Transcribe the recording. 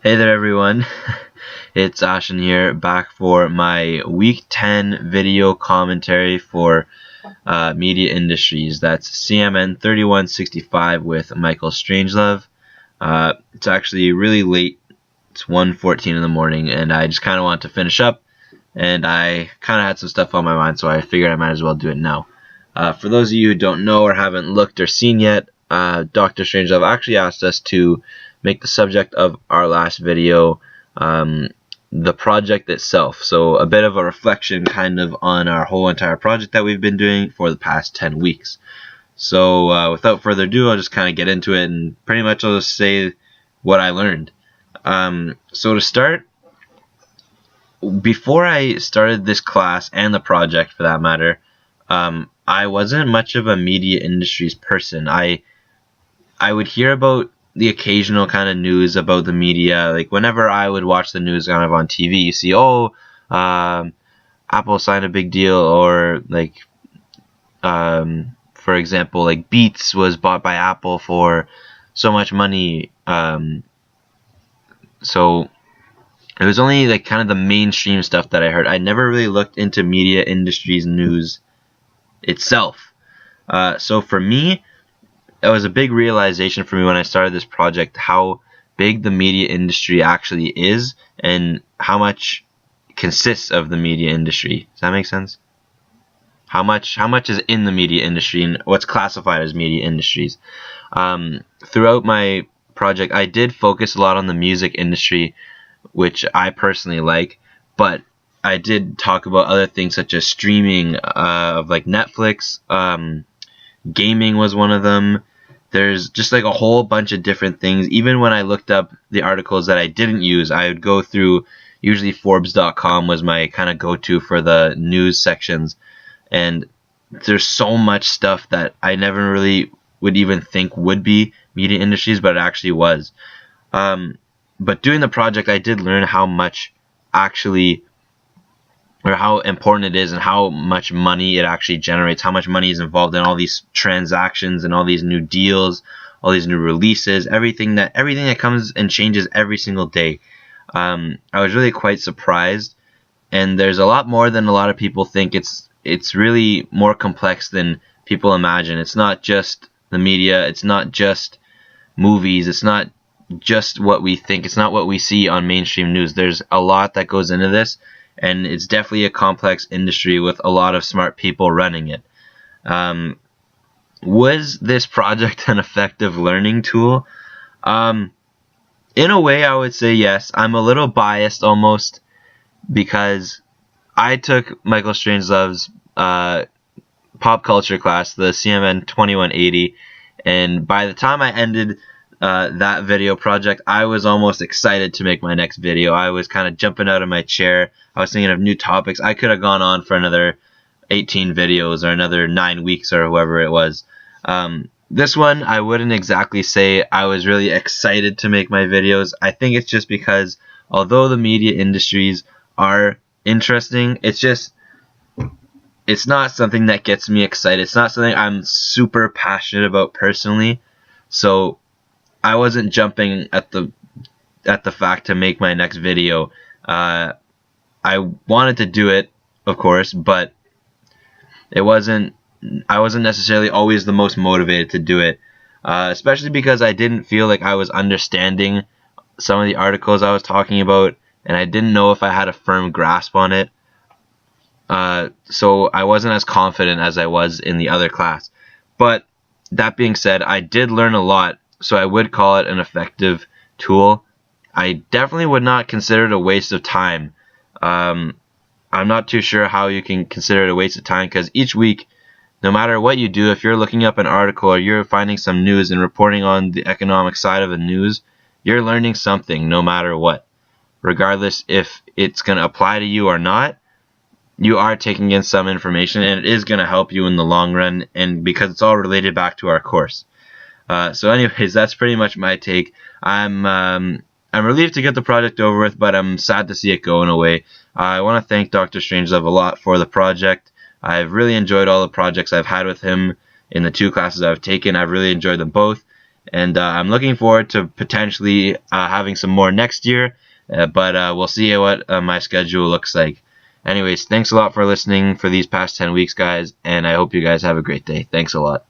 Hey there everyone, it's Ashen here, back for my week 10 video commentary for media industries. That's CMN3165 with Michael Strangelove. It's actually really late, it's 1:14 in the morning, and I just kind of want to finish up, and I kind of had some stuff on my mind, so I figured I might as well do it now. For those of you who don't know or haven't looked or seen yet, Dr. Strangelove actually asked us to make the subject of our last video the project itself. So a bit of a reflection kind of on our whole entire project that we've been doing for the past 10 weeks. So without further ado, I'll just kind of get into it, and pretty much I'll just say what I learned. So to start, before I started this class and the project for that matter, I wasn't much of a media industries person. I would hear about the occasional kind of news about the media. Like whenever I would watch the news kind of on TV, you see, Apple signed a big deal, or like, for example, like Beats was bought by Apple for so much money. So it was only like kind of the mainstream stuff that I heard. I never really looked into media industries news itself. So for me, it was a big realization for me when I started this project how big the media industry actually is and how much consists of the media industry. Does that make sense? How much is in the media industry and what's classified as media industries. Throughout my project, I did focus a lot on the music industry, which I personally like, but I did talk about other things such as streaming of like Netflix. Gaming was one of them. There's just like a whole bunch of different things. Even when I looked up the articles that I didn't use, I would go through, usually Forbes.com was my kind of go-to for the news sections. And there's so much stuff that I never really would even think would be media industries, but it actually was. But doing the project, I did learn how much actually, or how important it is and how much money it actually generates, how much money is involved in all these transactions and all these new deals, all these new releases, everything that comes and changes every single day. I was really quite surprised, and there's a lot more than a lot of people think. It's really more complex than people imagine. It's not just the media, it's not just movies, it's not just what we think, it's not what we see on mainstream news. There's a lot that goes into this, and it's definitely a complex industry with a lot of smart people running it. Was this project an effective learning tool? In a way, I would say yes. I'm a little biased almost because I took Michael Strangelove's pop culture class, the CMN2180, and by the time I ended that video project, I was almost excited to make my next video. I was kind of jumping out of my chair. I was thinking of new topics. I could have gone on for another 18 videos or another 9 weeks or whoever it was. This one, I wouldn't exactly say I was really excited to make my videos. I think it's just because although the media industries are interesting, it's not something that gets me excited. It's not something I'm super passionate about personally. So I wasn't jumping at the fact to make my next video. I wanted to do it, of course, but I wasn't necessarily always the most motivated to do it, especially because I didn't feel like I was understanding some of the articles I was talking about, and I didn't know if I had a firm grasp on it. So I wasn't as confident as I was in the other class. But that being said, I did learn a lot, so I would call it an effective tool. I definitely would not consider it a waste of time. I'm not too sure how you can consider it a waste of time, because each week, no matter what you do, if you're looking up an article or you're finding some news and reporting on the economic side of the news, you're learning something no matter what. Regardless if it's going to apply to you or not, you are taking in some information, and it is going to help you in the long run, and because it's all related back to our course. So anyways, that's pretty much my take. I'm relieved to get the project over with, but I'm sad to see it going away. I want to thank Dr. Strangelove a lot for the project. I've really enjoyed all the projects I've had with him in the 2 classes I've taken. I've really enjoyed them both, And I'm looking forward to potentially having some more next year, but we'll see what my schedule looks like. Anyways, thanks a lot for listening for these past 10 weeks, guys, and I hope you guys have a great day. Thanks a lot.